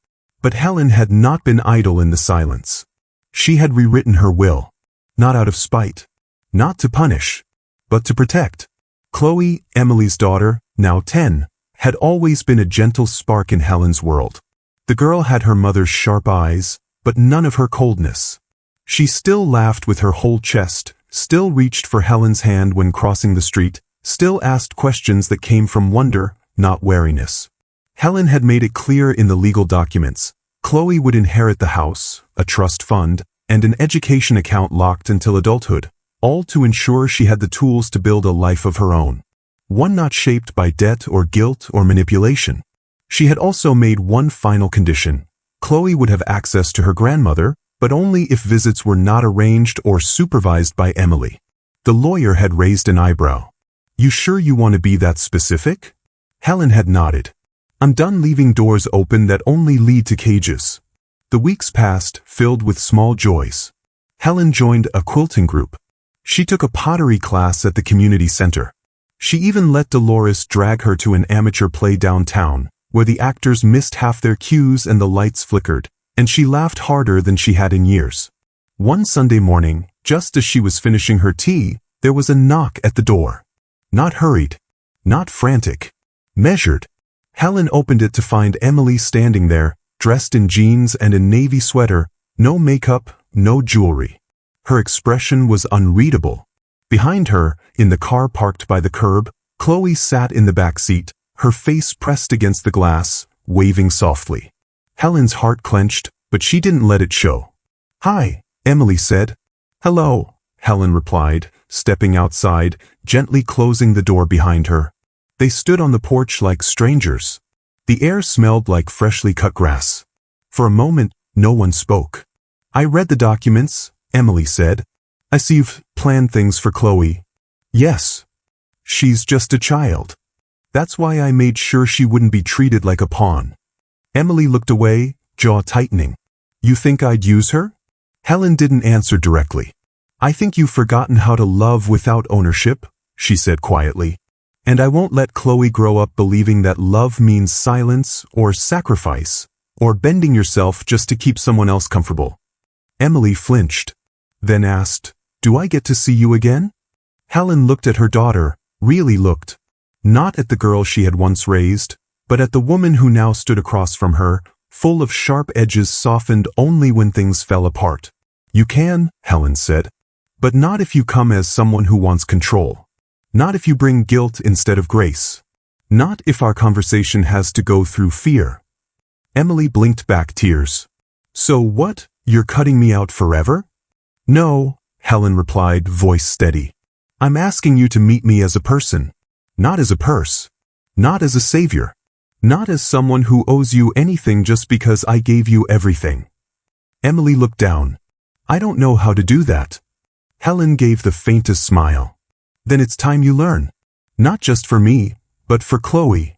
But Helen had not been idle in the silence. She had rewritten her will. Not out of spite, not to punish, but to protect. Chloe, Emily's daughter, now 10, had always been a gentle spark in Helen's world. The girl had her mother's sharp eyes, but none of her coldness. She still laughed with her whole chest, still reached for Helen's hand when crossing the street, still asked questions that came from wonder, not wariness. Helen had made it clear in the legal documents. Chloe would inherit the house, a trust fund, and an education account locked until adulthood, all to ensure she had the tools to build a life of her own. One not shaped by debt or guilt or manipulation. She had also made one final condition. Chloe would have access to her grandmother, but only if visits were not arranged or supervised by Emily. The lawyer had raised an eyebrow. "You sure you want to be that specific?" Helen had nodded. "I'm done leaving doors open that only lead to cages." The weeks passed, filled with small joys. Helen joined a quilting group. She took a pottery class at the community center. She even let Dolores drag her to an amateur play downtown, where the actors missed half their cues and the lights flickered, and she laughed harder than she had in years. One Sunday morning, just as she was finishing her tea, there was a knock at the door. Not hurried, not frantic, measured. Helen opened it to find Emily standing there, dressed in jeans and a navy sweater, no makeup, no jewelry. Her expression was unreadable. Behind her, in the car parked by the curb, Chloe sat in the back seat, her face pressed against the glass, waving softly. Helen's heart clenched, but she didn't let it show. "Hi," Emily said. "Hello," Helen replied, stepping outside, gently closing the door behind her. They stood on the porch like strangers. The air smelled like freshly cut grass. For a moment, no one spoke. "I read the documents," Emily said. "I see you've planned things for Chloe." "Yes. She's just a child. That's why I made sure she wouldn't be treated like a pawn." Emily looked away, jaw tightening. "You think I'd use her?" Helen didn't answer directly. "I think you've forgotten how to love without ownership," she said quietly. "And I won't let Chloe grow up believing that love means silence or sacrifice, or bending yourself just to keep someone else comfortable." Emily flinched, then asked, "Do I get to see you again?" Helen looked at her daughter, really looked. Not at the girl she had once raised, but at the woman who now stood across from her, full of sharp edges softened only when things fell apart. "You can," Helen said, "but not if you come as someone who wants control. Not if you bring guilt instead of grace. Not if our conversation has to go through fear." Emily blinked back tears. "So what, you're cutting me out forever?" "No," Helen replied, voice steady. "I'm asking you to meet me as a person. Not as a purse. Not as a savior. Not as someone who owes you anything just because I gave you everything." Emily looked down. "I don't know how to do that." Helen gave the faintest smile. "Then it's time you learn. Not just for me, but for Chloe."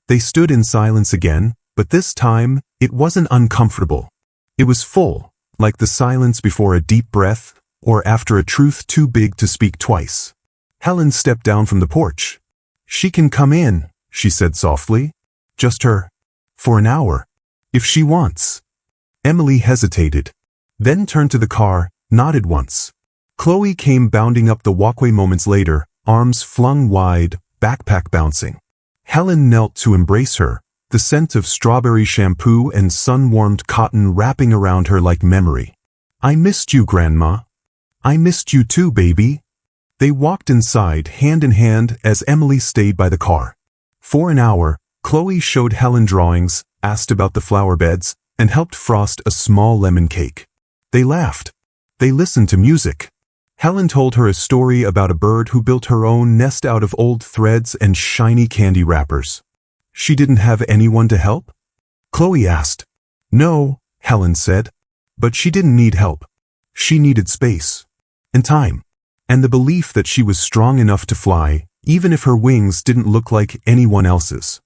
They stood in silence again, but this time, it wasn't uncomfortable. It was full, like the silence before a deep breath, or after a truth too big to speak twice. Helen stepped down from the porch. "She can come in," she said softly. "Just her. For an hour. If she wants." Emily hesitated, then turned to the car, nodded once. Chloe came bounding up the walkway moments later, arms flung wide, backpack bouncing. Helen knelt to embrace her, the scent of strawberry shampoo and sun-warmed cotton wrapping around her like memory. "I missed you, Grandma." "I missed you too, baby." They walked inside, hand in hand, as Emily stayed by the car. For an hour, Chloe showed Helen drawings, asked about the flower beds, and helped frost a small lemon cake. They laughed. They listened to music. Helen told her a story about a bird who built her own nest out of old threads and shiny candy wrappers. "She didn't have anyone to help?" Chloe asked. "No," Helen said. "But she didn't need help. She needed space. And time. And the belief that she was strong enough to fly, even if her wings didn't look like anyone else's."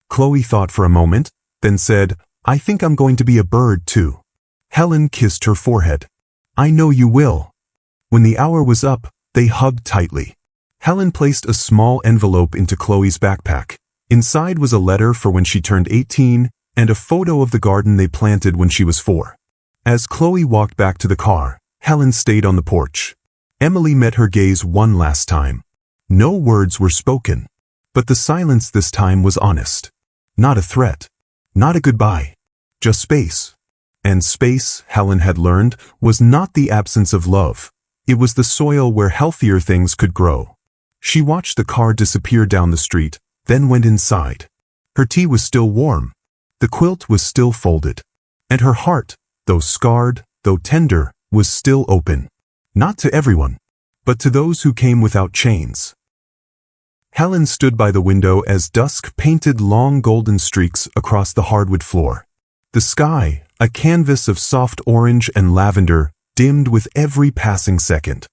Chloe thought for a moment, then said, "I think I'm going to be a bird too." Helen kissed her forehead. "I know you will." When the hour was up, they hugged tightly. Helen placed a small envelope into Chloe's backpack. Inside was a letter for when she turned 18, and a photo of the garden they planted when she was 4. As Chloe walked back to the car, Helen stayed on the porch. Emily met her gaze one last time. No words were spoken, but the silence this time was honest. Not a threat. Not a goodbye. Just space. And space, Helen had learned, was not the absence of love. It was the soil where healthier things could grow. She watched the car disappear down the street, then went inside. Her tea was still warm. The quilt was still folded. And her heart, though scarred, though tender, was still open. Not to everyone, but to those who came without chains. Helen stood by the window as dusk painted long golden streaks across the hardwood floor. The sky, a canvas of soft orange and lavender, dimmed with every passing second.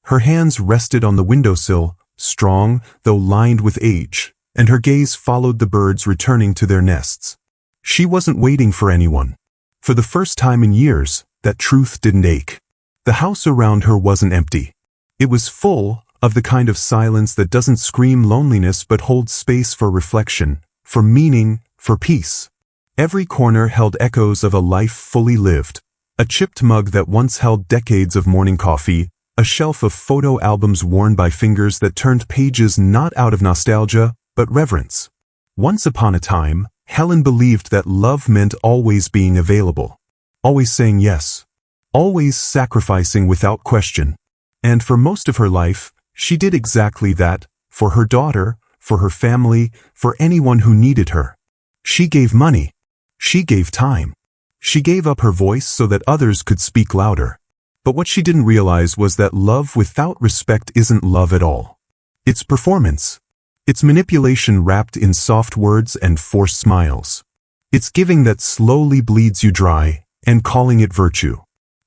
Her hands rested on the windowsill, strong, though lined with age, and her gaze followed the birds returning to their nests. She wasn't waiting for anyone. For the first time in years, that truth didn't ache. The house around her wasn't empty. It was full of the kind of silence that doesn't scream loneliness but holds space for reflection, for meaning, for peace. Every corner held echoes of a life fully lived. A chipped mug that once held decades of morning coffee, a shelf of photo albums worn by fingers that turned pages not out of nostalgia, but reverence. Once upon a time, Helen believed that love meant always being available, always saying yes, always sacrificing without question. And for most of her life, she did exactly that, for her daughter, for her family, for anyone who needed her. She gave money. She gave time. She gave up her voice so that others could speak louder. But what she didn't realize was that love without respect isn't love at all. It's performance. It's manipulation wrapped in soft words and forced smiles. It's giving that slowly bleeds you dry, and calling it virtue.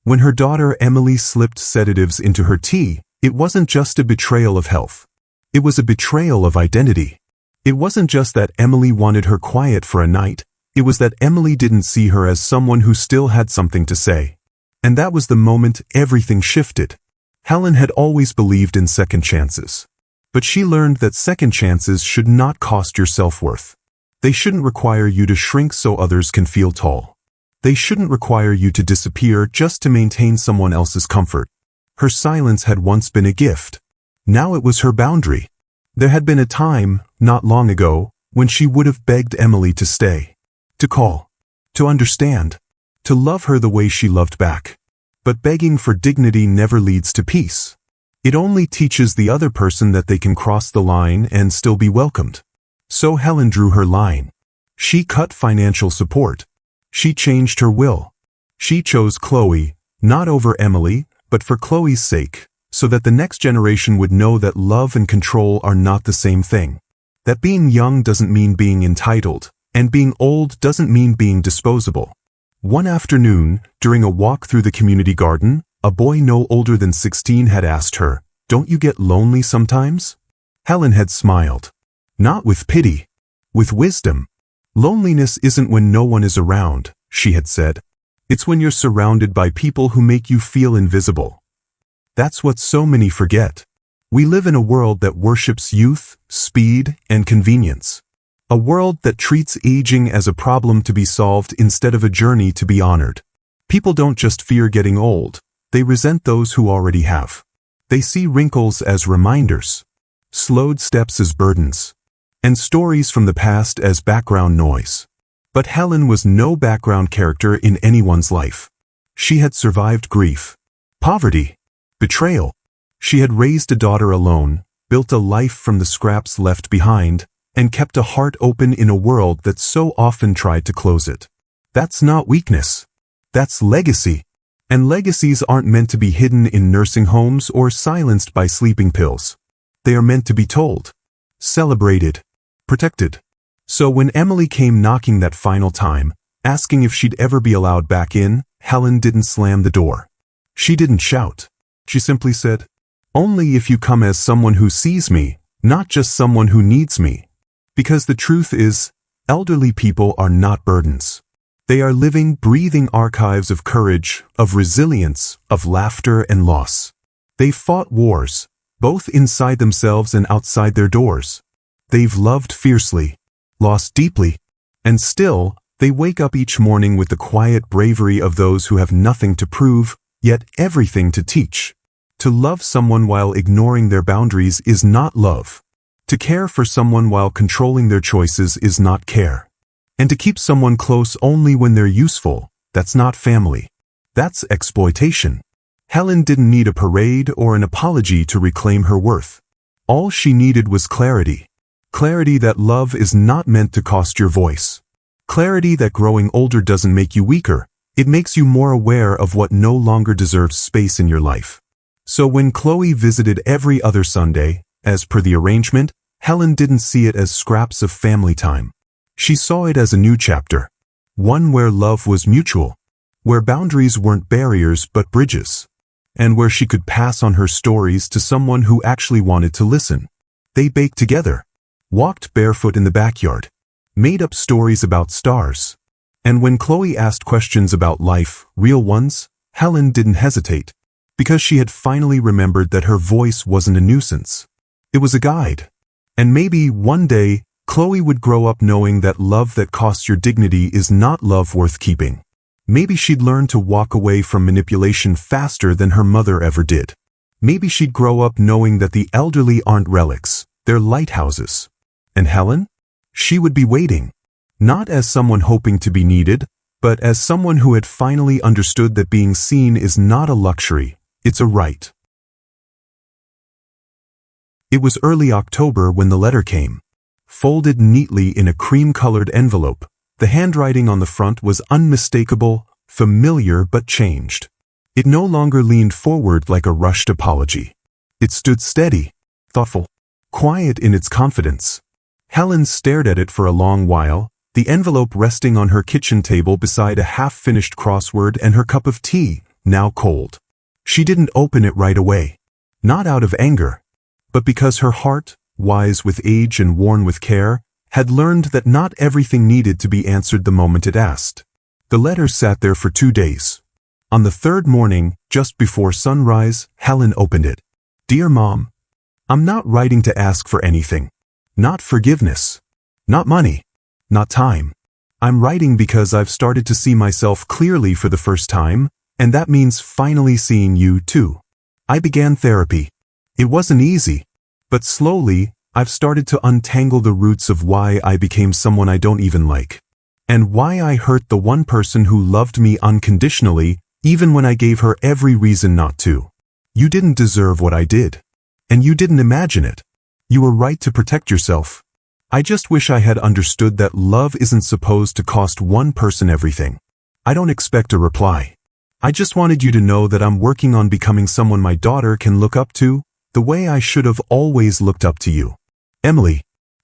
When her daughter Emily slipped sedatives into her tea, it wasn't just a betrayal of health. It was a betrayal of identity. It wasn't just that Emily wanted her quiet for a night. It was that Emily didn't see her as someone who still had something to say. And that was the moment everything shifted. Helen had always believed in second chances. But she learned that second chances should not cost your self-worth. They shouldn't require you to shrink so others can feel tall. They shouldn't require you to disappear just to maintain someone else's comfort. Her silence had once been a gift. Now it was her boundary. There had been a time, not long ago, when she would have begged Emily to stay, to call, to understand, to love her the way she loved back. But begging for dignity never leads to peace. It only teaches the other person that they can cross the line and still be welcomed. So Helen drew her line. She cut financial support. She changed her will. She chose Chloe, not over Emily, but for Chloe's sake, so that the next generation would know that love and control are not the same thing. That being young doesn't mean being entitled, and being old doesn't mean being disposable. One afternoon, during a walk through the community garden, a boy no older than 16 had asked her, "Don't you get lonely sometimes?" Helen had smiled. Not with pity, with wisdom. Loneliness isn't when no one is around, she had said. It's when you're surrounded by people who make you feel invisible. That's what so many forget. We live in a world that worships youth, speed, and convenience. A world that treats aging as a problem to be solved instead of a journey to be honored. People don't just fear getting old, they resent those who already have. They see wrinkles as reminders, slowed steps as burdens, and stories from the past as background noise. But Helen was no background character in anyone's life. She had survived grief, poverty, betrayal. She had raised a daughter alone, built a life from the scraps left behind, and kept a heart open in a world that so often tried to close it. That's not weakness. That's legacy. And legacies aren't meant to be hidden in nursing homes or silenced by sleeping pills. They are meant to be told, celebrated, protected. So when Emily came knocking that final time, asking if she'd ever be allowed back in, Helen didn't slam the door. She didn't shout. She simply said, "Only if you come as someone who sees me, not just someone who needs me." Because the truth is, elderly people are not burdens. They are living, breathing archives of courage, of resilience, of laughter and loss. They've fought wars, both inside themselves and outside their doors. They've loved fiercely, lost deeply, and still, they wake up each morning with the quiet bravery of those who have nothing to prove, yet everything to teach. To love someone while ignoring their boundaries is not love. To care for someone while controlling their choices is not care. And to keep someone close only when they're useful, that's not family. That's exploitation. Helen didn't need a parade or an apology to reclaim her worth. All she needed was clarity. Clarity that love is not meant to cost your voice. Clarity that growing older doesn't make you weaker. It makes you more aware of what no longer deserves space in your life. So when Chloe visited every other Sunday, as per the arrangement, Helen didn't see it as scraps of family time. She saw it as a new chapter. One where love was mutual, where boundaries weren't barriers but bridges, and where she could pass on her stories to someone who actually wanted to listen. They baked together, walked barefoot in the backyard, made up stories about stars. And when Chloe asked questions about life, real ones, Helen didn't hesitate, because she had finally remembered that her voice wasn't a nuisance. It was a guide. And maybe one day, Chloe would grow up knowing that love that costs your dignity is not love worth keeping. Maybe she'd learn to walk away from manipulation faster than her mother ever did. Maybe she'd grow up knowing that the elderly aren't relics, they're lighthouses. And Helen? She would be waiting. Not as someone hoping to be needed, but as someone who had finally understood that being seen is not a luxury, it's a right. It was early October when the letter came. Folded neatly in a cream-colored envelope, the handwriting on the front was unmistakable, familiar but changed. It no longer leaned forward like a rushed apology. It stood steady, thoughtful, quiet in its confidence. Helen stared at it for a long while, the envelope resting on her kitchen table beside a half-finished crossword and her cup of tea, now cold. She didn't open it right away. Not out of anger, but because her heart, wise with age and worn with care, had learned that not everything needed to be answered the moment it asked. The letter sat there for 2 days. On the third morning, just before sunrise, Helen opened it. Dear Mom, I'm not writing to ask for anything. Not forgiveness. Not money. Not time. I'm writing because I've started to see myself clearly for the first time, and that means finally seeing you too. I began therapy. It wasn't easy. But slowly, I've started to untangle the roots of why I became someone I don't even like. And why I hurt the one person who loved me unconditionally, even when I gave her every reason not to. You didn't deserve what I did. And you didn't imagine it. You were right to protect yourself. I just wish I had understood that love isn't supposed to cost one person everything. I don't expect a reply. I just wanted you to know that I'm working on becoming someone my daughter can look up to, the way I should have always looked up to you. Emily.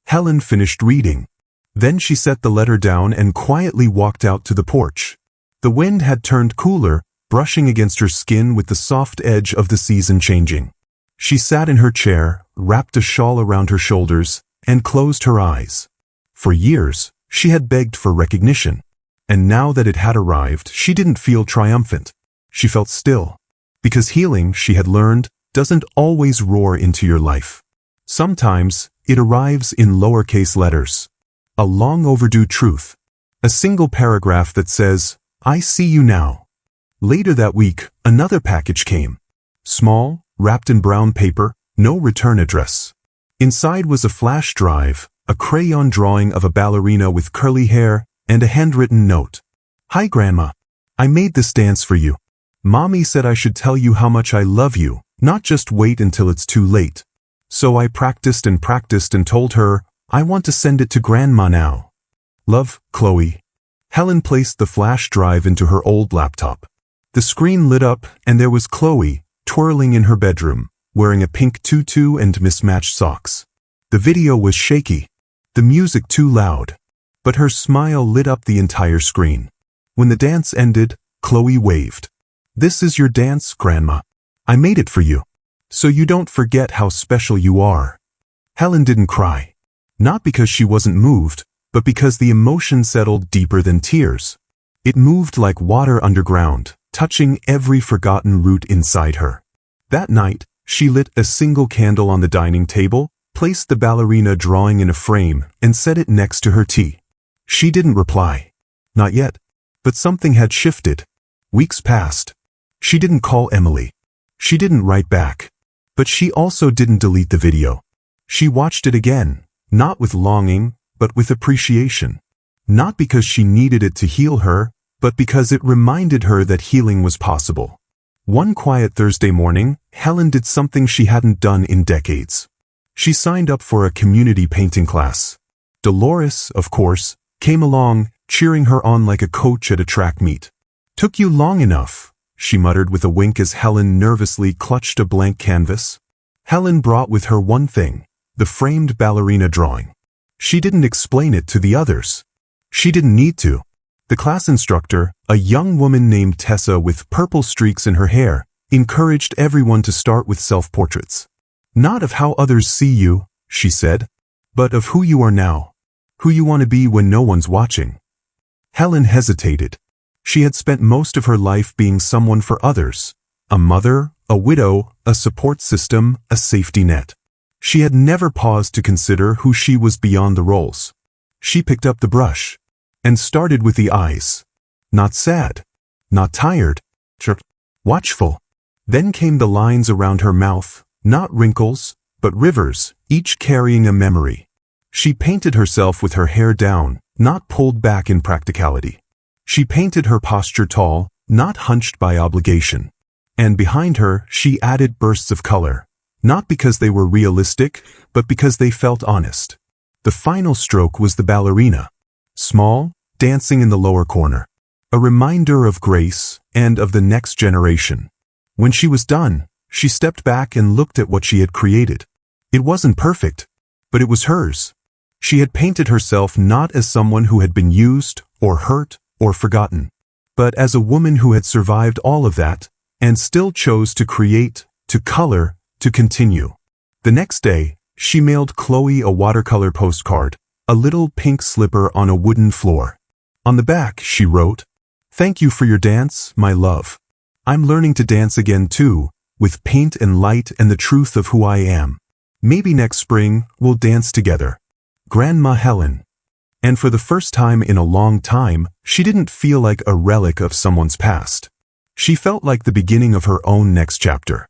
Helen finished reading. Then she set the letter down and quietly walked out to the porch. The wind had turned cooler, brushing against her skin with the soft edge of the season changing. She sat in her chair, wrapped a shawl around her shoulders, and closed her eyes. For years, she had begged for recognition. And now that it had arrived, she didn't feel triumphant. She felt still. Because healing, she had learned, doesn't always roar into your life. Sometimes, it arrives in lowercase letters. A long overdue truth. A single paragraph that says, I see you now. Later that week, another package came. Small, wrapped in brown paper, no return address. Inside was a flash drive, a crayon drawing of a ballerina with curly hair, and a handwritten note. Hi Grandma. I made this dance for you. Mommy said I should tell you how much I love you, not just wait until it's too late. So I practiced and told her, I want to send it to Grandma now. Love, Chloe. Helen placed the flash drive into her old laptop. The screen lit up and there was Chloe, twirling in her bedroom, wearing a pink tutu and mismatched socks. The video was shaky, the music too loud, but her smile lit up the entire screen. When the dance ended, Chloe waved. This is your dance, Grandma. I made it for you. So you don't forget how special you are. Helen didn't cry. Not because she wasn't moved, but because the emotion settled deeper than tears. It moved like water underground, touching every forgotten root inside her. That night, she lit a single candle on the dining table, placed the ballerina drawing in a frame, and set it next to her tea. She didn't reply. Not yet. But something had shifted. Weeks passed. She didn't call Emily. She didn't write back. But she also didn't delete the video. She watched it again, not with longing, but with appreciation. Not because she needed it to heal her, but because it reminded her that healing was possible. One quiet Thursday morning, Helen did something she hadn't done in decades. She signed up for a community painting class. Dolores, of course, came along, cheering her on like a coach at a track meet. "Took you long enough," she muttered with a wink as Helen nervously clutched a blank canvas. Helen brought with her one thing, the framed ballerina drawing. She didn't explain it to the others. She didn't need to. The class instructor, a young woman named Tessa with purple streaks in her hair, encouraged everyone to start with self-portraits. "Not of how others see you," she said, "but of who you are now, who you want to be when no one's watching." Helen hesitated. She had spent most of her life being someone for others, a mother, a widow, a support system, a safety net. She had never paused to consider who she was beyond the roles. She picked up the brush and started with the eyes. Not sad, not tired, watchful. Then came the lines around her mouth, not wrinkles, but rivers, each carrying a memory. She painted herself with her hair down, not pulled back in practicality. She painted her posture tall, not hunched by obligation. And behind her, she added bursts of color, not because they were realistic, but because they felt honest. The final stroke was the ballerina, small, dancing in the lower corner, a reminder of grace and of the next generation. When she was done, she stepped back and looked at what she had created. It wasn't perfect, but it was hers. She had painted herself not as someone who had been used, or hurt, or forgotten, but as a woman who had survived all of that, and still chose to create, to color, to continue. The next day, she mailed Chloe a watercolor postcard, a little pink slipper on a wooden floor. On the back, she wrote, "Thank you for your dance, my love. I'm learning to dance again too, with paint and light and the truth of who I am. Maybe next spring, we'll dance together. Grandma Helen." And for the first time in a long time, she didn't feel like a relic of someone's past. She felt like the beginning of her own next chapter.